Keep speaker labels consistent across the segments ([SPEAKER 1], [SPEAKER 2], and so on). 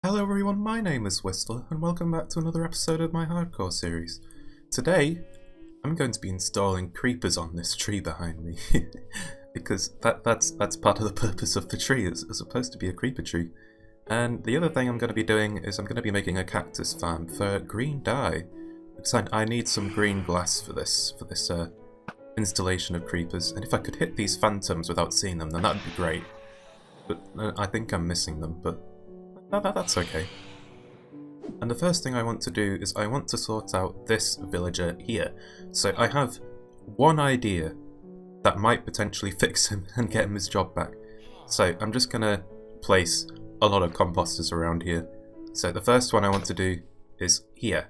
[SPEAKER 1] Hello everyone, my name is Whistler, and welcome back to another episode of my hardcore series. Today, I'm going to be installing creepers on this tree behind me, because that's part of the purpose of the tree, it's supposed to be a creeper tree. And the other thing I'm going to be doing is I'm going to be making a cactus farm for green dye, because I need some green glass for this installation of creepers, and if I could hit these phantoms without seeing them, then that would be great. But I think I'm missing them, but that's okay. And the first thing I want to do is I want to sort out this villager here. So I have one idea that might potentially fix him and get him his job back. So I'm just going to place a lot of composters around here. So the first one I want to do is here.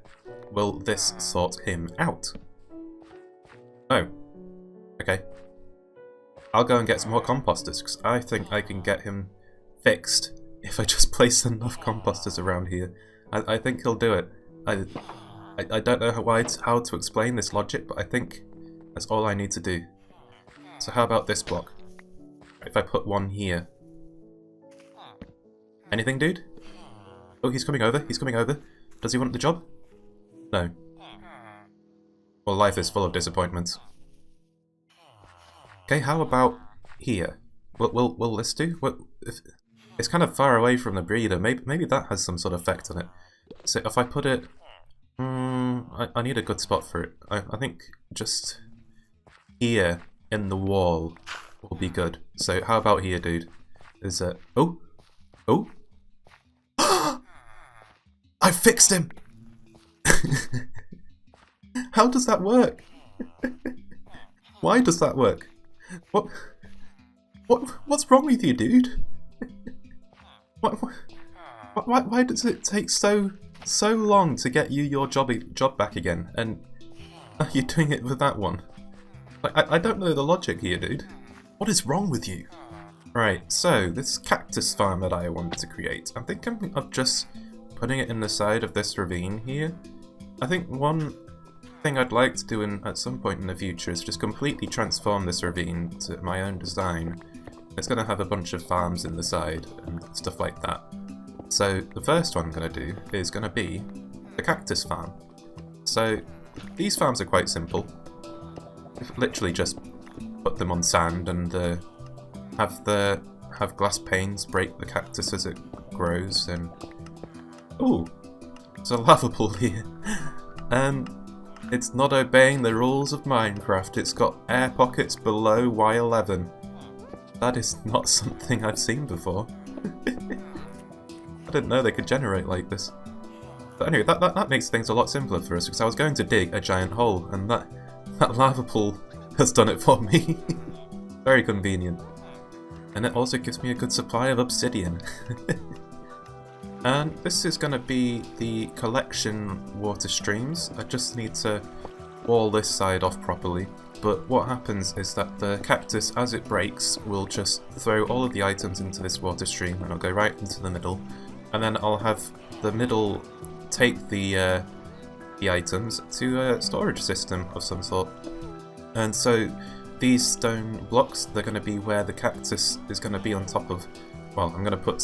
[SPEAKER 1] Will this sort him out? Oh. Okay. I'll go and get some more composters because I think I can get him fixed if I just place enough composters around here. I think he'll do it. I don't know how to explain this logic, but I think that's all I need to do. So how about this block? If I put one here. Anything, dude? Oh, he's coming over. He's coming over. Does he want the job? No. Well, life is full of disappointments. Okay, how about here? Will this do? It's kind of far away from the breeder. Maybe that has some sort of effect on it. So if I put it... I need a good spot for it. I think just here in the wall will be good. So how about here, dude? Is it... Oh! Oh! I fixed him! How does that work? Why does that work? What's wrong with you, dude? Why does it take so long to get you your job back again? And are you doing it with that one? Like, I don't know the logic here, dude. What is wrong with you? Right, so this cactus farm that I wanted to create, I'm thinking of just putting it in the side of this ravine here. I think one thing I'd like to do at some point in the future is just completely transform this ravine to my own design. It's going to have a bunch of farms in the side and stuff like that. So the first one I'm going to do is going to be the Cactus Farm. So these farms are quite simple. Literally just put them on sand and have glass panes break the cactus as it grows. And ooh, there's a lava pool here. It's not obeying the rules of Minecraft. It's got air pockets below Y11. That is not something I've seen before. I didn't know they could generate like this. But anyway, that makes things a lot simpler for us, because I was going to dig a giant hole, and that lava pool has done it for me. Very convenient. And it also gives me a good supply of obsidian. And this is going to be the collection water streams. I just need to wall this side off properly. But what happens is that the cactus, as it breaks, will just throw all of the items into this water stream, and it'll go right into the middle. And then I'll have the middle take the items to a storage system of some sort. And so these stone blocks, they're going to be where the cactus is going to be on top of... Well, I'm going to put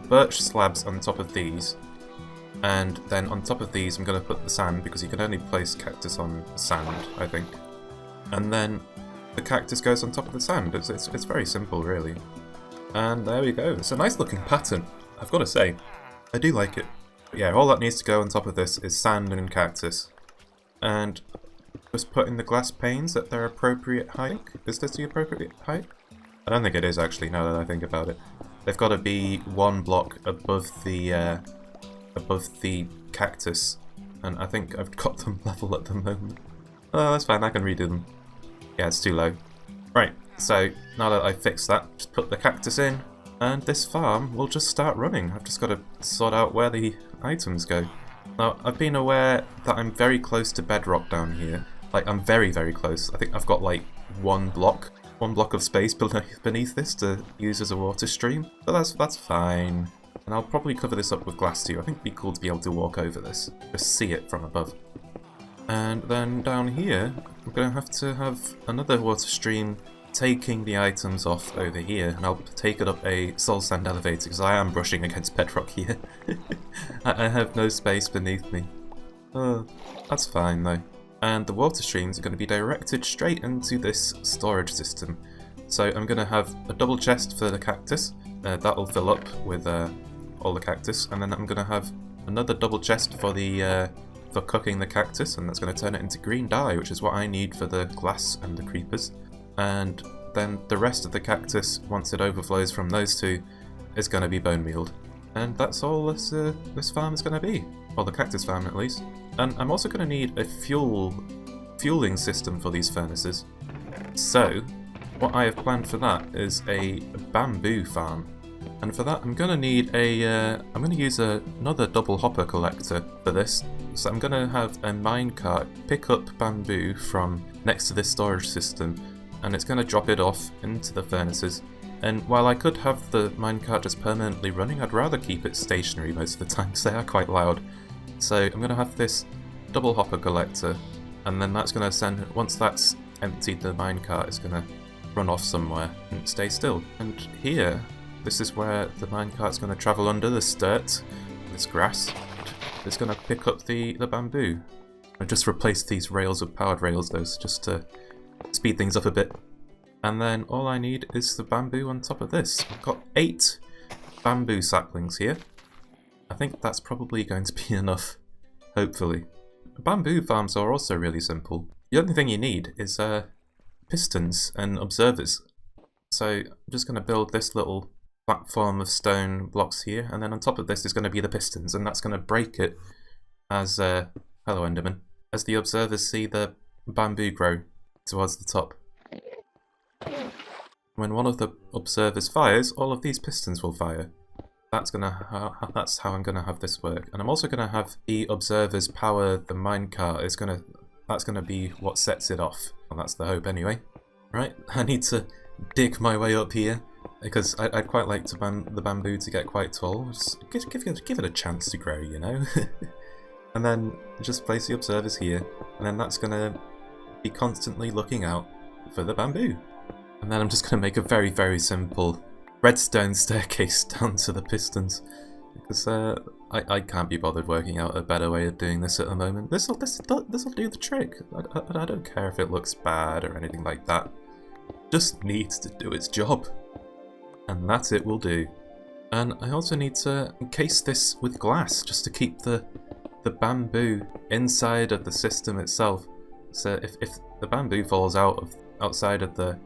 [SPEAKER 1] birch slabs on top of these. And then on top of these I'm going to put the sand, because you can only place cactus on sand, I think. And then the cactus goes on top of the sand. It's very simple, really. And there we go. It's a nice looking pattern, I've got to say. I do like it. But yeah, all that needs to go on top of this is sand and cactus. And just put in the glass panes at their appropriate height. Is this the appropriate height? I don't think it is, actually, now that I think about it. They've got to be one block above the cactus. And I think I've got them level at the moment. Oh, that's fine, I can redo them. Yeah, it's too low. Right, so now that I've fixed that, just put the cactus in, and this farm will just start running. I've just got to sort out where the items go. Now, I've been aware that I'm very close to bedrock down here. Like, I'm very, very close. I think I've got like one block of space beneath this to use as a water stream. But that's fine. And I'll probably cover this up with glass too. I think it'd be cool to be able to walk over this. Just see it from above. And then down here, I'm going to have another water stream taking the items off over here, and I'll take it up a soul sand elevator because I am brushing against bedrock here. I have no space beneath me. Oh, that's fine though. And the water streams are going to be directed straight into this storage system. So I'm going to have a double chest for the cactus. That'll fill up with all the cactus, and then I'm going to have another double chest for the for cooking the cactus, and that's going to turn it into green dye, which is what I need for the glass and the creepers. And then the rest of the cactus, once it overflows from those two, is going to be bone mealed. And that's all this farm is going to be, or the cactus farm at least. And I'm also going to need a fueling system for these furnaces. So what I have planned for that is a bamboo farm. And for that I'm going to need I'm going to use another double hopper collector for this. So I'm going to have a minecart pick up bamboo from next to this storage system, and it's going to drop it off into the furnaces. And while I could have the minecart just permanently running, I'd rather keep it stationary most of the time because they are quite loud. So I'm going to have this double hopper collector, and then that's going to send, once that's emptied, the minecart is going to run off somewhere and stay still. And here, this is where the minecart's going to travel under this dirt, this grass. It's going to pick up the bamboo. I just replaced these rails with powered rails, those, just to speed things up a bit. And then all I need is the bamboo on top of this. I've got 8 bamboo saplings here. I think that's probably going to be enough, hopefully. Bamboo farms are also really simple. The only thing you need is pistons and observers. So I'm just going to build this little platform of stone blocks here, and then on top of this is going to be the pistons, and that's going to break it as hello Enderman, as the observers see the bamboo grow towards the top. When one of the observers fires, all of these pistons will fire. That's how I'm gonna have this work. And I'm also gonna have the observers power the minecart. That's gonna be what sets it off. Well, that's the hope anyway. Right, I need to dig my way up here because I'd quite like the bamboo to get quite tall. Just give it a chance to grow, you know. And then just place the observers here, and then that's gonna be constantly looking out for the bamboo. And then I'm just going to make a very, very simple redstone staircase down to the pistons, because I can't be bothered working out a better way of doing this at the moment. This'll do the trick. I don't care if it looks bad or anything like that. It just needs to do its job, and that it will do. And I also need to encase this with glass just to keep the bamboo inside of the system itself. So if the bamboo falls outside of the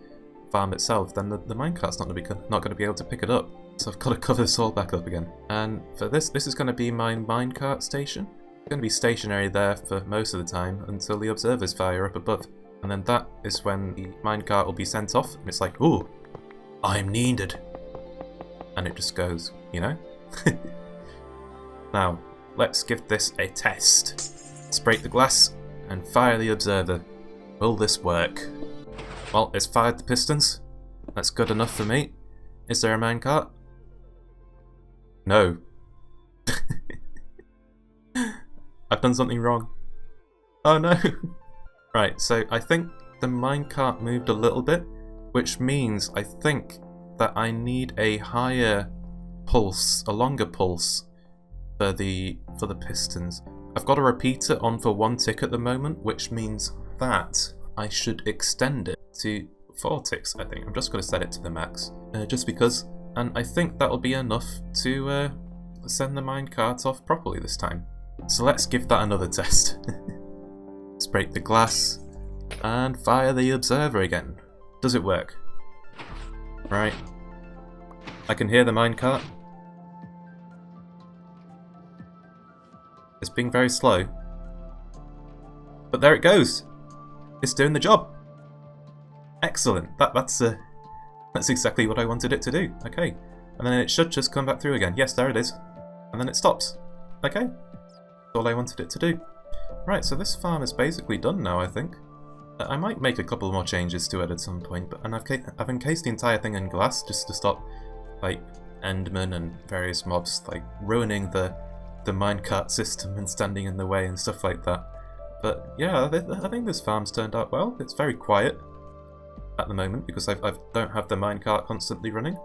[SPEAKER 1] farm itself, then the minecart's not going to be able to pick it up. So I've got to cover this all back up again. And for this is going to be my minecart station. It's going to be stationary there for most of the time until the observers fire up above. And then that is when the minecart will be sent off, and it's like, ooh, I'm needed. And it just goes, you know? Now, let's give this a test. Let's break the glass and fire the observer. Will this work? Well, it's fired the pistons. That's good enough for me. Is there a minecart? No. I've done something wrong. Oh no! Right, so I think the minecart moved a little bit, which means I think that I need a higher pulse, a longer pulse for the pistons. I've got a repeater on for 1 tick at the moment, which means that I should extend it to 4 ticks, I think. I'm just going to set it to the max, just because, and I think that'll be enough to send the minecart off properly this time. So let's give that another test. Let's break the glass and fire the observer again. Does it work? Right. I can hear the minecart. It's being very slow. But there it goes. It's doing the job. Excellent. That's exactly what I wanted it to do. Okay. And then it should just come back through again. Yes, there it is. And then it stops. Okay. That's all I wanted it to do. Right, so this farm is basically done now, I think. I might make a couple more changes to it at some point, but I've encased the entire thing in glass just to stop, like, Endermen and various mobs, like, ruining the minecart system and standing in the way and stuff like that. But yeah, I think this farm's turned out well. It's very quiet. at the moment because I don't have the minecart constantly running,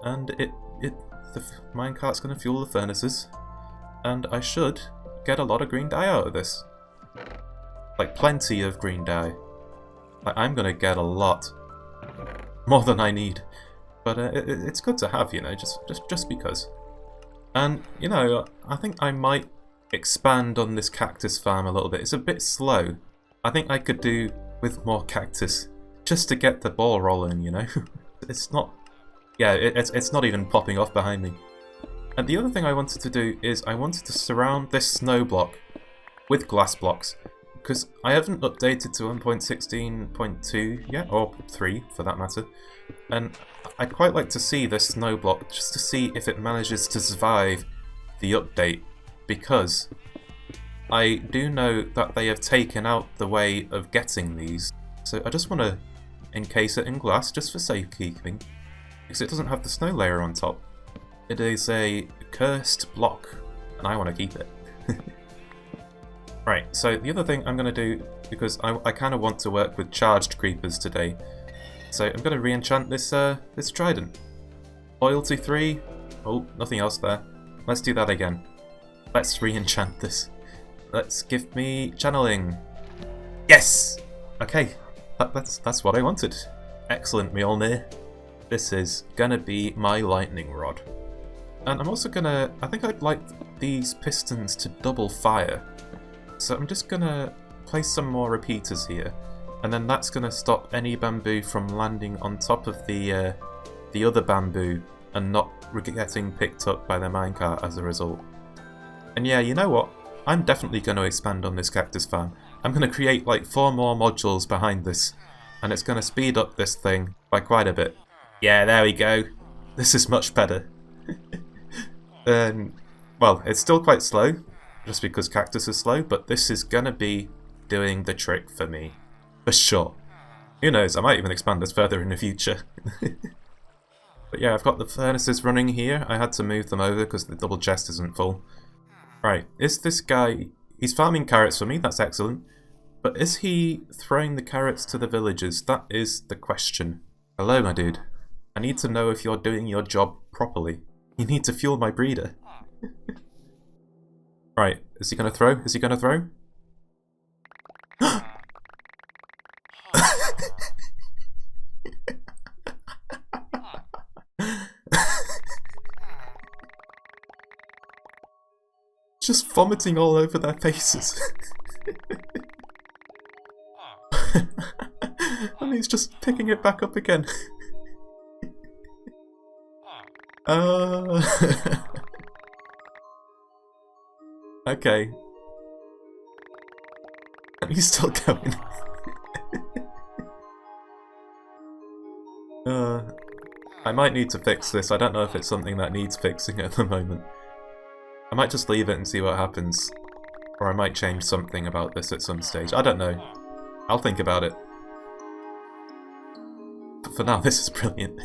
[SPEAKER 1] and the minecart's going to fuel the furnaces, and I should get a lot of green dye out of this. Like, plenty of green dye. Like, I'm going to get a lot. More than I need. But it's good to have, you know, just because. And, you know, I think I might expand on this cactus farm a little bit. It's a bit slow. I think I could do with more cactus, just to get the ball rolling, you know? It's not... Yeah, it's not even popping off behind me. And the other thing I wanted to do is I wanted to surround this snow block with glass blocks, because I haven't updated to 1.16.2 yet, or 3 for that matter, and I'd quite like to see this snow block just to see if it manages to survive the update, because I do know that they have taken out the way of getting these, so I just want to encase it in glass just for safekeeping, because it doesn't have the snow layer on top. It is a cursed block, and I want to keep it. Right, so the other thing I'm going to do, because I kind of want to work with charged creepers today, so I'm going to re-enchant this trident. Loyalty 3, oh, nothing else there. Let's do that again. Let's re-enchant this. Let's give me channeling. Yes! Okay, that's what I wanted. Excellent, Mjolnir. This is gonna be my lightning rod. And I'm also gonna, I think I'd like these pistons to double fire. So I'm just gonna place some more repeaters here, and then that's gonna stop any bamboo from landing on top of the other bamboo and not getting picked up by the minecart as a result. And yeah, you know what? I'm definitely going to expand on this cactus farm. I'm going to create like 4 more modules behind this, and it's going to speed up this thing by quite a bit. Yeah, there we go. This is much better. Well, it's still quite slow, just because cactus is slow, but this is going to be doing the trick for me. For sure. Who knows, I might even expand this further in the future. But yeah, I've got the furnaces running here. I had to move them over because the double chest isn't full. Right, is this guy... He's farming carrots for me, that's excellent. But is he throwing the carrots to the villagers? That is the question. Hello, my dude. I need to know if you're doing your job properly. You need to fuel my breeder. Right, is he gonna throw? Is he gonna throw? Just vomiting all over their faces. And he's just picking it back up again. Okay. And he's still going. I might need to fix this. I don't know if it's something that needs fixing at the moment. I might just leave it and see what happens. Or I might change something about this at some stage. I don't know. I'll think about it. But for now, this is brilliant.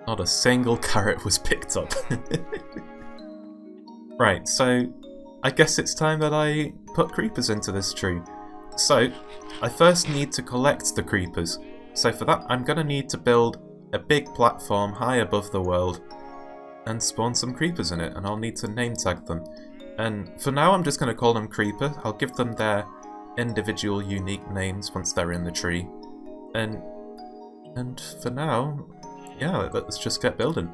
[SPEAKER 1] Not a single carrot was picked up. Right, so I guess it's time that I put creepers into this tree. So, I first need to collect the creepers. So for that, I'm going to need to build a big platform high above the world and spawn some creepers in it, and I'll need to name tag them. And for now, I'm just going to call them creeper. I'll give them their individual unique names once they're in the tree. And for now, yeah, let's just get building.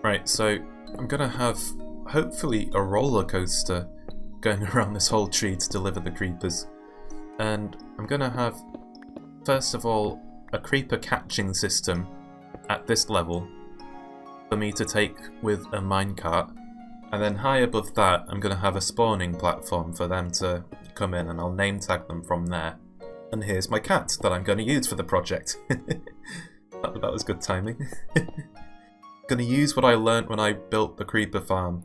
[SPEAKER 1] Right, so I'm going to have hopefully a roller coaster going around this whole tree to deliver the creepers. And I'm going to have, first of all, a creeper catching system at this level for me to take with a minecart, and then high above that I'm going to have a spawning platform for them to come in, and I'll name tag them from there. And here's my cat that I'm going to use for the project. that was good timing. Going to use what I learnt when I built the creeper farm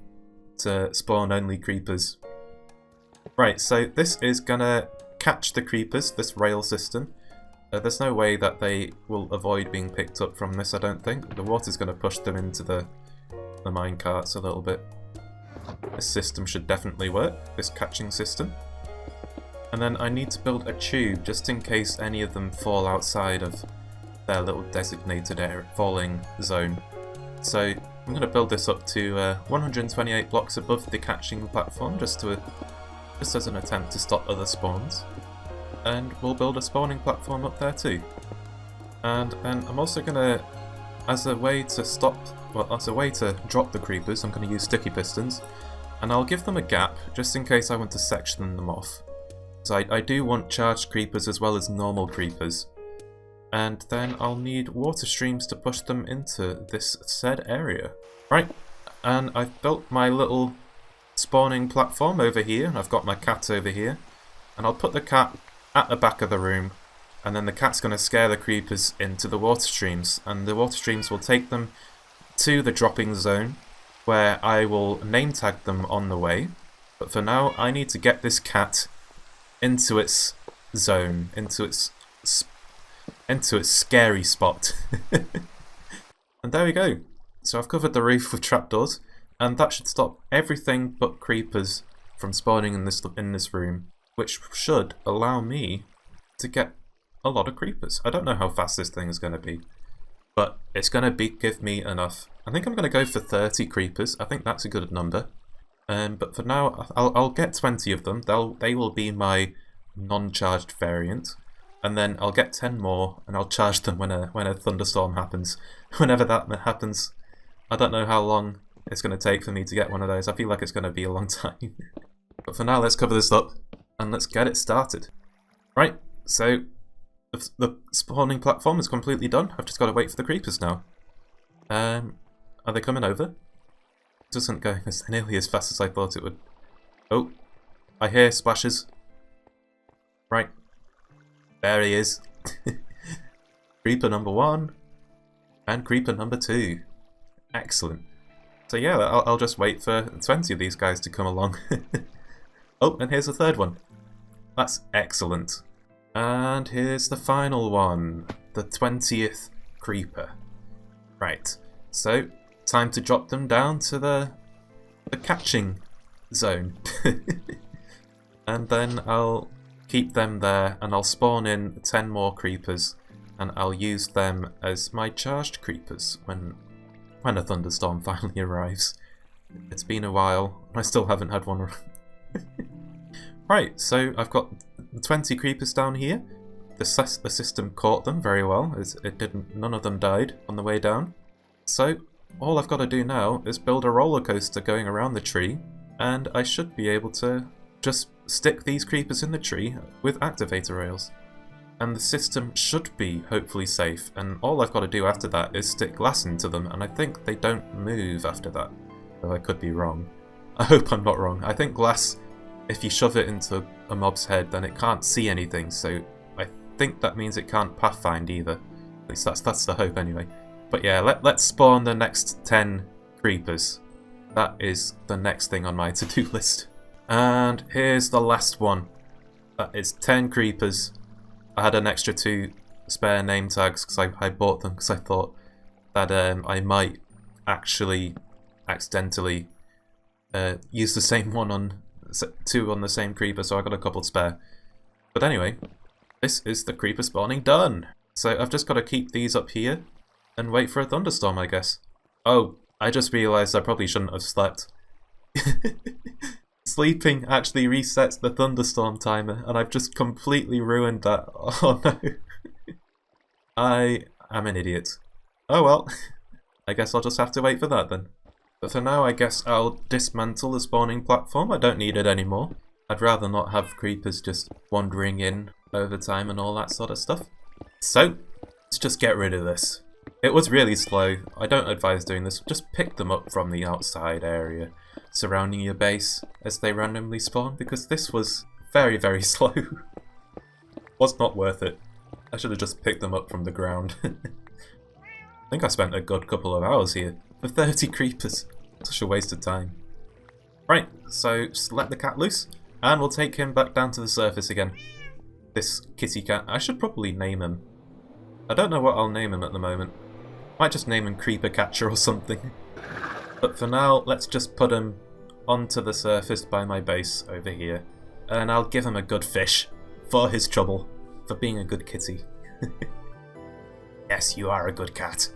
[SPEAKER 1] to spawn only creepers. Right, so this is going to catch the creepers, this rail system. There's no way that they will avoid being picked up from this, I don't think. The water's going to push them into the minecarts a little bit. This system should definitely work, this catching system. And then I need to build a tube just in case any of them fall outside of their little designated area, falling zone. So I'm going to build this up to 128 blocks above the catching platform just as an attempt to stop other spawns. And we'll build a spawning platform up there too. And then I'm also going to, as a way to drop the creepers, I'm going to use sticky pistons. And I'll give them a gap just in case I want to section them off. So I do want charged creepers as well as normal creepers. And then I'll need water streams to push them into this said area. Right, and I've built my little spawning platform over here. I've got my cat over here. And I'll put the cat at the back of the room. And then the cat's going to scare the creepers into the water streams. And the water streams will take them to the dropping zone, where I will name tag them on the way. But for now, I need to get this cat into its zone, into its scary spot. And there we go. So I've covered the roof with trapdoors, and that should stop everything but creepers from spawning in this room, which should allow me to get a lot of creepers. I don't know how fast this thing is going to be, but it's going to give me enough. I think I'm going to go for 30 creepers. I think that's a good number. But for now, I'll get 20 of them. They will be my non-charged variant. And then I'll get 10 more, and I'll charge them when a thunderstorm happens. Whenever that happens. I don't know how long it's going to take for me to get one of those. I feel like it's going to be a long time. But for now, let's cover this up, and let's get it started. Right, so the spawning platform is completely done. I've just got to wait for the creepers now. Are they coming over? It isn't going nearly as fast as I thought it would. Oh, I hear splashes. Right. There he is. Creeper number 1 and creeper number 2. Excellent. So yeah, I'll just wait for 20 of these guys to come along. Oh, and here's the third one. That's excellent. And here's the final one. The 20th creeper. Right. So, time to drop them down to the catching zone. And then I'll keep them there, and I'll spawn in 10 more creepers, and I'll use them as my charged creepers when a thunderstorm finally arrives. It's been a while, and I still haven't had one. Right, so I've got 20 creepers down here. The system caught them very well. None of them died on the way down. So all I've got to do now is build a roller coaster going around the tree, and I should be able to just stick these creepers in the tree with activator rails. And the system should be hopefully safe, and all I've got to do after that is stick glass into them, and I think they don't move after that. Though I could be wrong. I hope I'm not wrong. I think glass, if you shove it into a mob's head, then it can't see anything, so I think that means it can't pathfind either. At least that's the hope anyway. But yeah, let's spawn the next 10 creepers. That is the next thing on my to-do list. And here's the last one. That is 10 creepers. I had an extra 2 spare name tags because I bought them because I thought that I might actually accidentally use the same one on 2 on the same creeper, so I got a couple spare. But anyway, this is the creeper spawning done. So I've just got to keep these up here and wait for a thunderstorm, I guess. Oh, I just realised I probably shouldn't have slept. Sleeping actually resets the thunderstorm timer, and I've just completely ruined that. Oh no. I am an idiot. Oh well. I guess I'll just have to wait for that then. But for now, I guess I'll dismantle the spawning platform. I don't need it anymore. I'd rather not have creepers just wandering in over time and all that sort of stuff. So, let's just get rid of this. It was really slow. I don't advise doing this. Just pick them up from the outside area surrounding your base as they randomly spawn, because this was very, very slow. Was not worth it. I should have just picked them up from the ground. I think I spent a good couple of hours here for 30 creepers. Such a waste of time. Right, so just let the cat loose, and we'll take him back down to the surface again. This kitty cat. I should probably name him. I don't know what I'll name him at the moment. Might just name him Creeper Catcher or something. But for now, let's just put him onto the surface by my base over here. and I'll give him a good fish for his trouble, for being a good kitty. Yes, you are a good cat.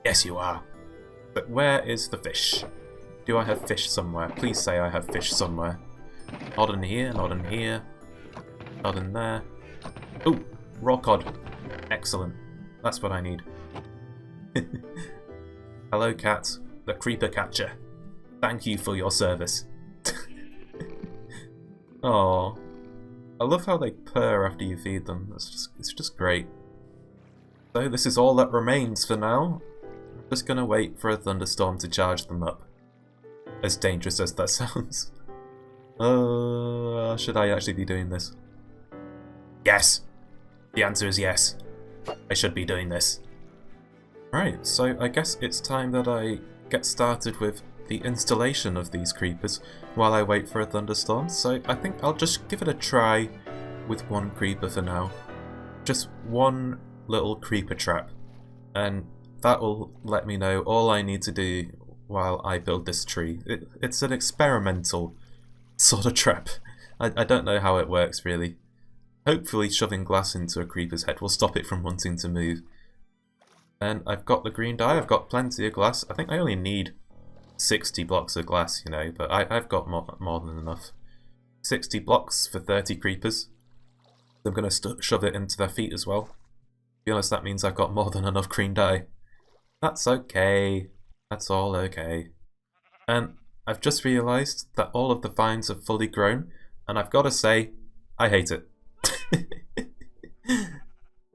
[SPEAKER 1] Yes, you are. But where is the fish? Do I have fish somewhere? Please say I have fish somewhere. Not in here, not in here, not in there. Oh, raw cod. Excellent. That's what I need. Hello, cat. The creeper catcher. Thank you for your service. Oh, I love how they purr after you feed them. It's just great. So this is all that remains for now. I'm just gonna wait for a thunderstorm to charge them up. As dangerous as that sounds. Should I actually be doing this? Yes! The answer is yes. I should be doing this. Right, so I guess it's time that I get started with the installation of these creepers while I wait for a thunderstorm. So I think I'll just give it a try with one creeper for now. Just one little creeper trap. And that will let me know all I need to do while I build this tree. It's an experimental sort of trap. I don't know how it works really. Hopefully shoving glass into a creeper's head will stop it from wanting to move. And I've got the green dye, I've got plenty of glass. I think I only need 60 blocks of glass, you know, but I've got more than enough. 60 blocks for 30 creepers. I'm going to shove it into their feet as well. To be honest, that means I've got more than enough green dye. That's okay. That's all okay. And I've just realised that all of the vines are fully grown, and I've got to say, I hate it.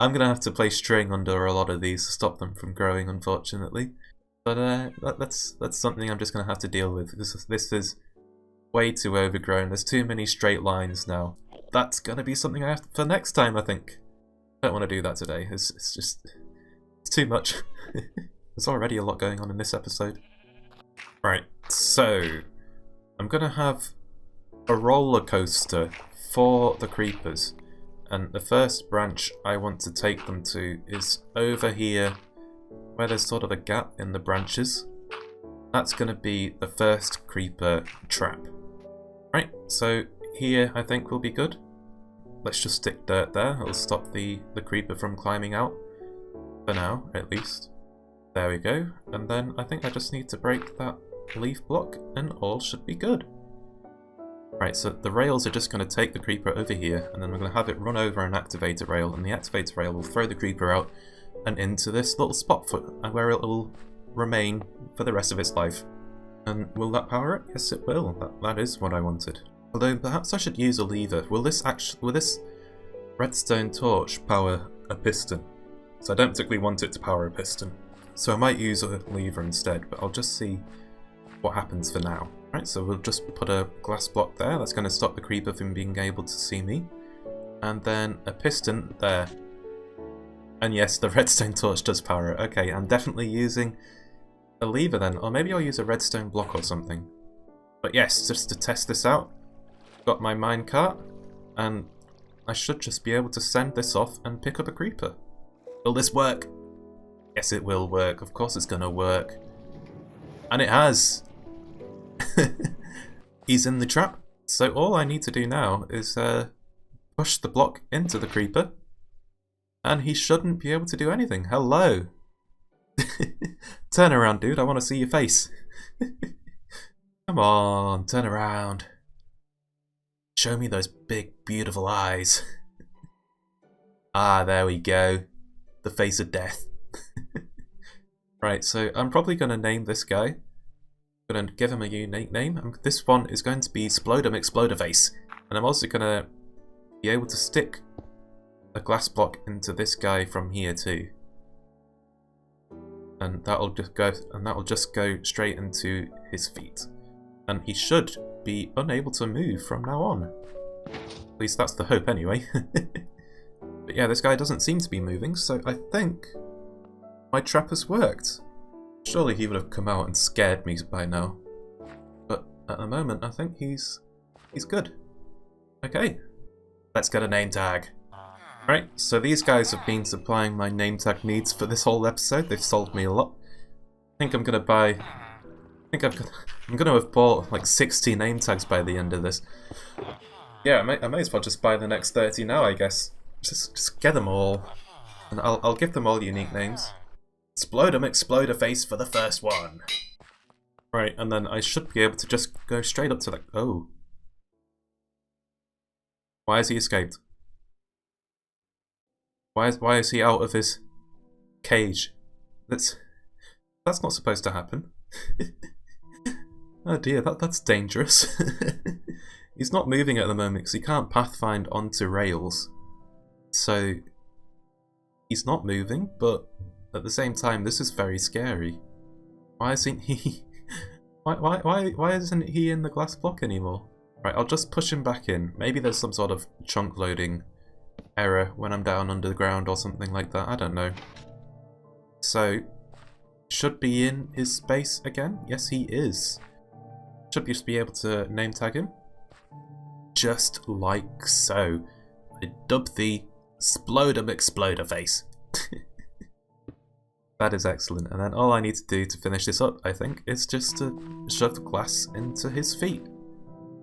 [SPEAKER 1] I'm going to have to place string under a lot of these to stop them from growing, unfortunately. But that's something I'm just going to have to deal with. This is way too overgrown. There's too many straight lines now. That's going to be something I have for next time, I think. I don't want to do that today. It's too much. There's already a lot going on in this episode. Right, so I'm going to have a roller coaster for the creepers. And the first branch I want to take them to is over here, where there's sort of a gap in the branches. That's going to be the first creeper trap. Right, so here I think will be good. Let's just stick dirt there, it'll stop the creeper from climbing out. For now, at least. There we go, and then I think I just need to break that leaf block and all should be good. Right, so the rails are just going to take the creeper over here, and then we're going to have it run over an activator rail, and the activator rail will throw the creeper out and into this little spot where it will remain for the rest of its life. And will that power it? Yes, it will. That is what I wanted. Although perhaps I should use a lever. Will this redstone torch power a piston? So I don't particularly want it to power a piston. So I might use a lever instead, but I'll just see what happens for now. Right, so we'll just put a glass block there. That's going to stop the creeper from being able to see me. And then a piston there. And yes, the redstone torch does power it. Okay, I'm definitely using a lever then. Or maybe I'll use a redstone block or something. But yes, just to test this out, got my minecart. And I should just be able to send this off and pick up a creeper. Will this work? Yes, it will work. Of course it's going to work. And it has. He's in the trap. So all I need to do now is push the block into the creeper. And he shouldn't be able to do anything. Hello. Turn around, dude. I want to see your face. Come on, turn around. Show me those big, beautiful eyes. Ah, there we go. The face of death. Right, so I'm probably going to name this guy. I'm going to give him a unique name. This one is going to be Splodum Exploderface. And I'm also going to be able to stick a glass block into this guy from here too. And that'll just go straight into his feet. And he should be unable to move from now on. At least that's the hope anyway. But yeah, this guy doesn't seem to be moving, so I think my trap has worked. Surely he would have come out and scared me by now. But at the moment, I think he's good. Okay, let's get a name tag. Right, so these guys have been supplying my name tag needs for this whole episode. They've solved me a lot. I think I'm gonna buy... I'm gonna have bought like 60 name tags by the end of this. Yeah, I may as well just buy the next 30 now, I guess. Just get them all. And I'll give them all unique names. Explodem Exploder-Face for the first one. Right, and then I should be able to just go straight up to the... Oh. Why has he escaped? Why is he out of his cage? That's not supposed to happen. Oh dear, that's dangerous. He's not moving at the moment because he can't pathfind onto rails. So he's not moving, but at the same time this is very scary. Why isn't he why isn't he in the glass block anymore? Right, I'll just push him back in. Maybe there's some sort of chunk loading error when I'm down underground or something like that, I don't know. So, should be in his space again? Yes, he is. Should just be able to name tag him. Just like so. I dub thee Splodem Exploder-Face. That is excellent. And then all I need to do to finish this up, I think, is just to shove glass into his feet.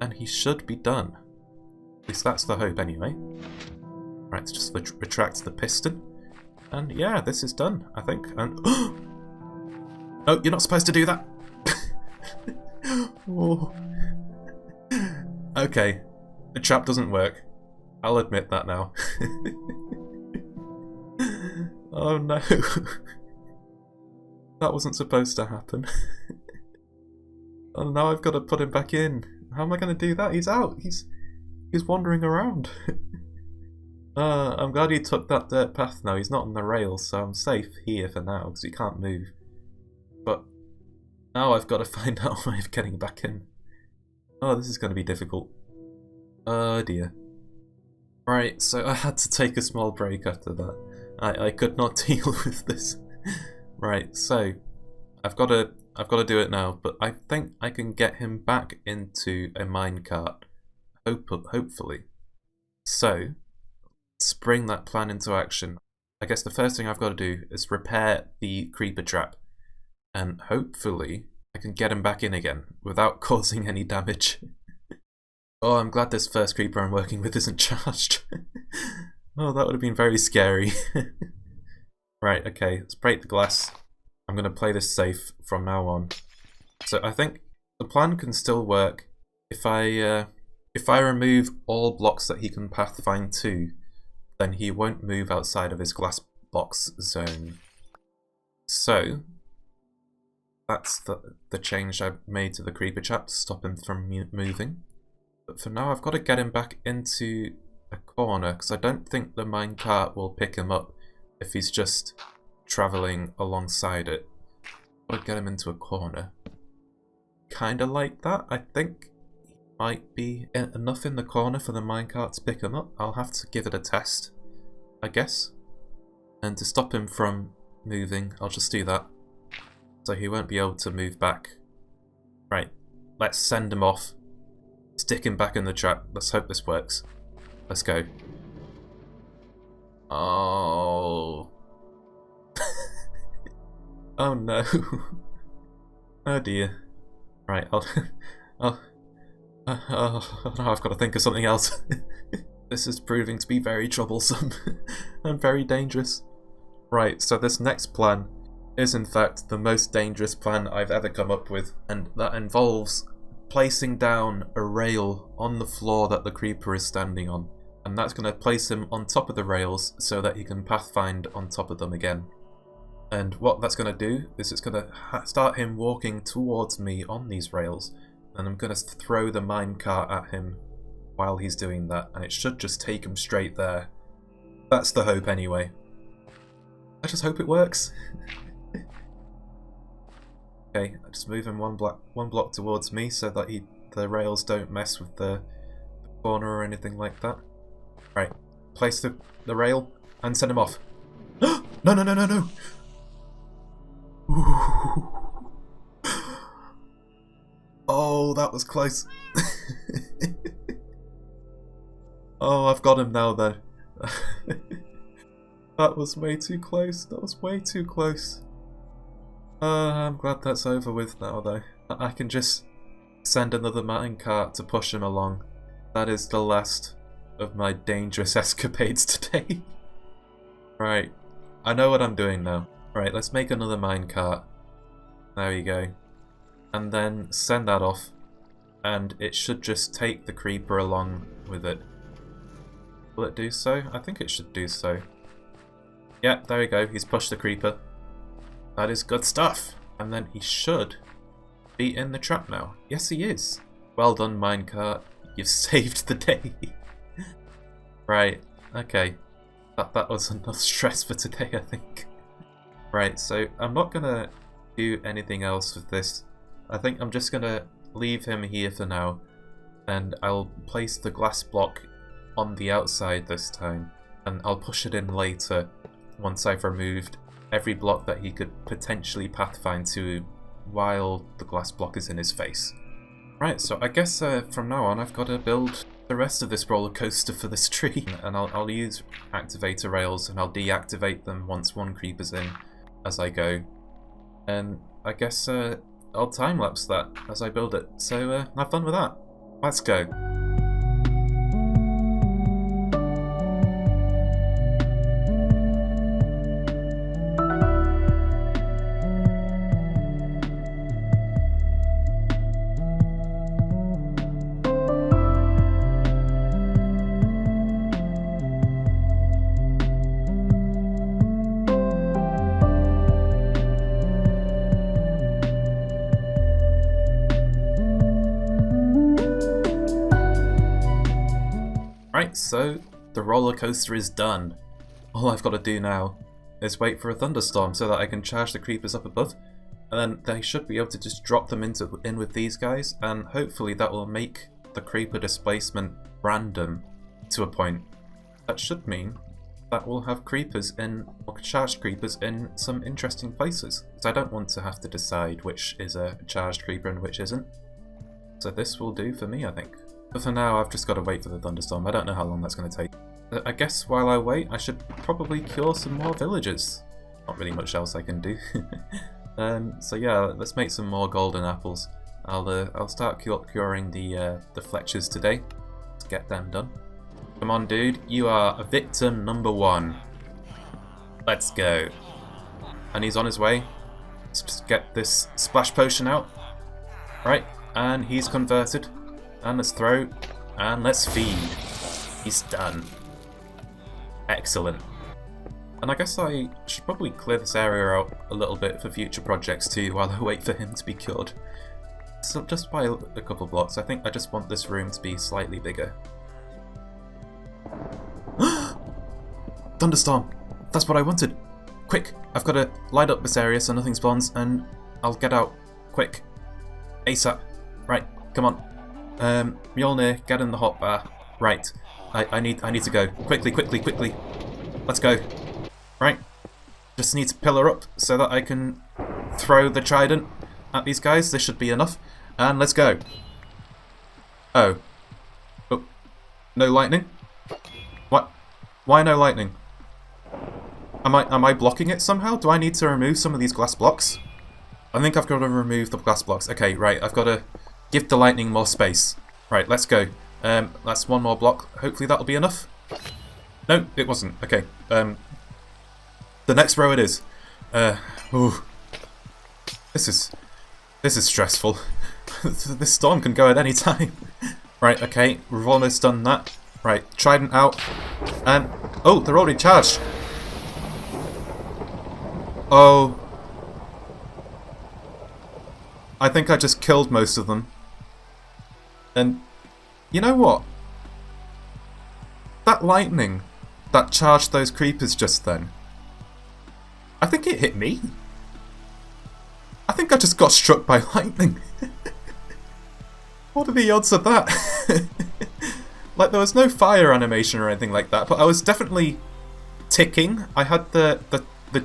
[SPEAKER 1] And he should be done. At least that's the hope anyway. Right, let's just retract the piston. And yeah, this is done, I think. And no, you're not supposed to do that. Oh. Okay, the trap doesn't work. I'll admit that now. Oh no. That wasn't supposed to happen. Oh, now I've got to put him back in. How am I going to do that? He's out. He's wandering around. I'm glad he took that dirt path now. He's not on the rails, so I'm safe here for now because he can't move. But now I've got to find out a way of getting back in. Oh, this is going to be difficult. Oh dear. Right, so I had to take a small break after that. I could not deal with this. Right, so I've got to do it now, but I think I can get him back into a minecart. Hopefully. So let's bring that plan into action. I guess the first thing I've got to do is repair the creeper trap, and hopefully I can get him back in again without causing any damage. Oh, I'm glad this first creeper I'm working with isn't charged. Oh, that would have been very scary. Right, okay, let's break the glass. I'm going to play this safe from now on. So I think the plan can still work if I remove all blocks that he can pathfind to, then he won't move outside of his glass box zone. So that's the change I've made to the creeper trap to stop him from moving. But for now I've got to get him back into a corner because I don't think the minecart will pick him up if he's just travelling alongside it. I've got to get him into a corner. Kinda like that. I think he might be enough in the corner for the minecart to pick him up. I'll have to give it a test, I guess. And to stop him from moving, I'll just do that. So he won't be able to move back. Right, let's send him off. Stick him back in the trap. Let's hope this works. Let's go. Oh. Oh no. Oh dear. Right, no, I've got to think of something else. This is proving to be very troublesome and very dangerous. Right, so this next plan is in fact the most dangerous plan I've ever come up with, and that involves placing down a rail on the floor that the creeper is standing on. And that's going to place him on top of the rails so that he can pathfind on top of them again. And what that's going to do is it's going to start him walking towards me on these rails, and I'm going to throw the minecart at him while he's doing that, and it should just take him straight there. That's the hope anyway. I just hope it works. Okay, I just move him one block towards me so that the rails don't mess with the corner or anything like that. Right, place the rail and send him off. No, no, no, no, no! Oh, that was close. Oh, I've got him now though. That was way too close. That was way too close. I'm glad that's over with now though. I can just send another minecart to push him along. that is the last of my dangerous escapades today. Right, I know what I'm doing now. Right, let's make another minecart. There we go. And then send that off. And it should just take the creeper along with it. Will it do so? I think it should do so. Yeah, there we go. He's pushed the creeper. That is good stuff. And then he should be in the trap now. Yes, he is. Well done, minecart. You've saved the day. Right, okay. That was enough stress for today, I think. Right, so I'm not gonna do anything else with this. I think I'm just gonna leave him here for now, and I'll place the glass block on the outside this time, and I'll push it in later once I've removed every block that he could potentially pathfind to while the glass block is in his face. Right, so I guess from now on I've got to build the rest of this roller coaster for this tree, and I'll use activator rails and I'll deactivate them once one creeper's in as I go, and I guess I'll time-lapse that as I build it, so have fun with that. Let's go. Right, so the roller coaster is done. All I've got to do now is wait for a thunderstorm so that I can charge the creepers up above, and then they should be able to just drop them in with these guys, and hopefully that will make the creeper displacement random to a point. That should mean that we'll have creepers in, or charged creepers in some interesting places, because I don't want to have to decide which is a charged creeper and which isn't. So this will do for me, I think. But for now, I've just got to wait for the thunderstorm. I don't know how long that's going to take. I guess while I wait, I should probably cure some more villagers. Not really much else I can do. So yeah, let's make some more golden apples. I'll start curing the Fletchers today. Let's get them done. Come on, dude. You are victim number 1. Let's go. And he's on his way. Let's just get this splash potion out. Right, and he's converted. And let's throw, and let's feed. He's done. Excellent. And I guess I should probably clear this area out a little bit for future projects too, while I wait for him to be cured. So just by a couple blocks, I think I just want this room to be slightly bigger. Thunderstorm! That's what I wanted! Quick! I've got to light up this area so nothing spawns, and I'll get out. Quick. ASAP. Right, come on. Mjolnir, get in the hotbar. Right. I need to go. Quickly. Let's go. Right. Just need to pillar up so that I can throw the trident at these guys. This should be enough. And let's go. Oh. Oh. No lightning? What? Why no lightning? Am I blocking it somehow? Do I need to remove some of these glass blocks? I think I've got to remove the glass blocks. Okay, right. I've got to give the lightning more space. Right, let's go. That's one more block. Hopefully that'll be enough. No, it wasn't. Okay. The next row it is. Ooh. This is stressful. This storm can go at any time. Right, okay. We've almost done that. Right, trident out. And oh, they're already charged. Oh. I think I just killed most of them. And you know what? That lightning that charged those creepers just then, I think it hit me. I think I just got struck by lightning. What are the odds of that? Like, there was no fire animation or anything like that, but I was definitely ticking. I had the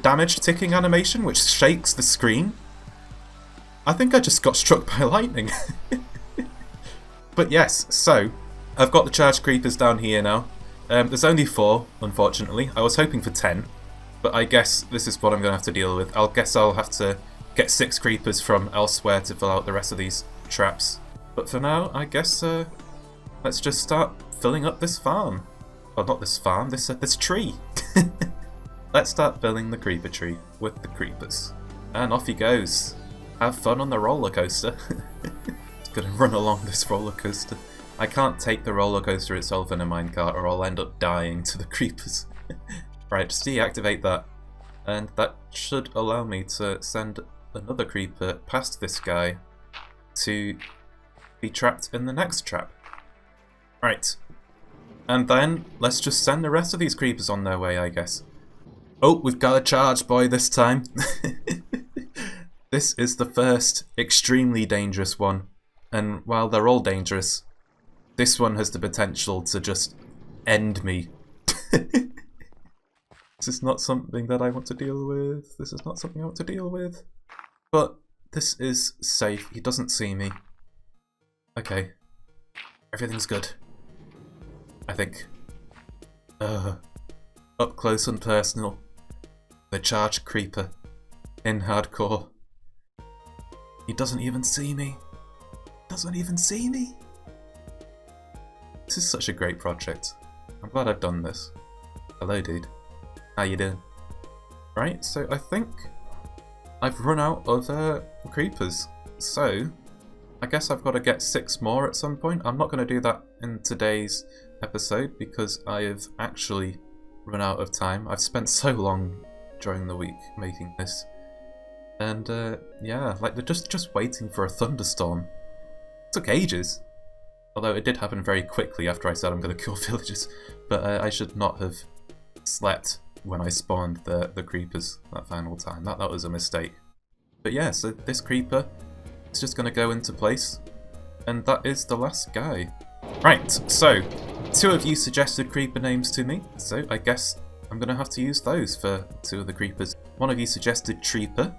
[SPEAKER 1] damage ticking animation, which shakes the screen. I think I just got struck by lightning. But yes, so I've got the charged creepers down here now. There's only 4, unfortunately. I was hoping for 10, but I guess this is what I'm going to have to deal with. I'll have to get 6 creepers from elsewhere to fill out the rest of these traps. But for now, I guess let's just start filling up this farm. Well, not this farm, this tree. Let's start filling the creeper tree with the creepers. And off he goes. Have fun on the roller coaster. It's gonna run along this roller coaster. I can't take the roller coaster itself in a minecart or I'll end up dying to the creepers. Right, just deactivate that. And that should allow me to send another creeper past this guy to be trapped in the next trap. Right. And then, let's just send the rest of these creepers on their way, I guess. Oh, we've got a charge boy this time. This is the first extremely dangerous one. And while they're all dangerous, this one has the potential to just end me. This is not something that I want to deal with. This is not something I want to deal with. But this is safe. He doesn't see me. Okay. Everything's good. I think. Up close and personal. The charged creeper. In hardcore. He doesn't even see me. Doesn't even see me. This is such a great project. I'm glad I've done this. Hello, dude. How you doing? Right, so I think I've run out of creepers. So I guess I've got to get 6 more at some point. I'm not going to do that in today's episode because I have actually run out of time. I've spent so long during the week making this. And yeah, like they're just waiting for a thunderstorm. It took ages. Although it did happen very quickly after I said I'm going to kill villagers. But I should not have slept when I spawned the creepers that final time. That was a mistake. But yeah, so this creeper is just going to go into place. And that is the last guy. Right, so 2 of you suggested creeper names to me. So I guess I'm going to have to use those for 2 of the creepers. 1 of you suggested Treeper.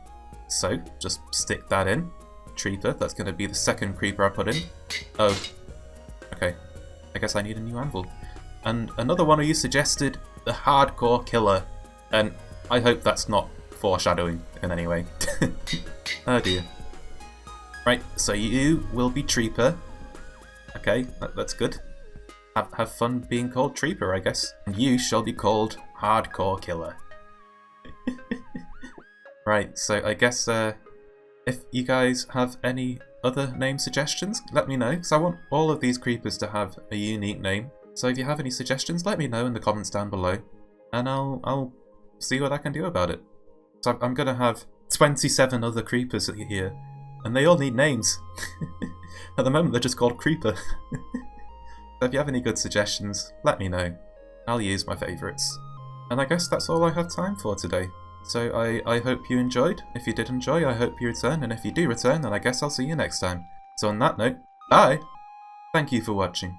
[SPEAKER 1] So just stick that in. Treeper, that's going to be the 2nd creeper I put in. Oh, okay. I guess I need a new anvil. And another one of you suggested the Hardcore Killer. And I hope that's not foreshadowing in any way. Oh dear. Right, so you will be Treeper. Okay, that's good. Have fun being called Treeper, I guess. And you shall be called Hardcore Killer. Right, so I guess if you guys have any other name suggestions, let me know. So I want all of these creepers to have a unique name. So if you have any suggestions, let me know in the comments down below. And I'll see what I can do about it. So I'm going to have 27 other creepers here. And they all need names. At the moment they're just called Creeper. So if you have any good suggestions, let me know. I'll use my favourites. And I guess that's all I have time for today. So I hope you enjoyed. If you did enjoy, I hope you return. And if you do return, then I guess I'll see you next time. So on that note, bye! Thank you for watching.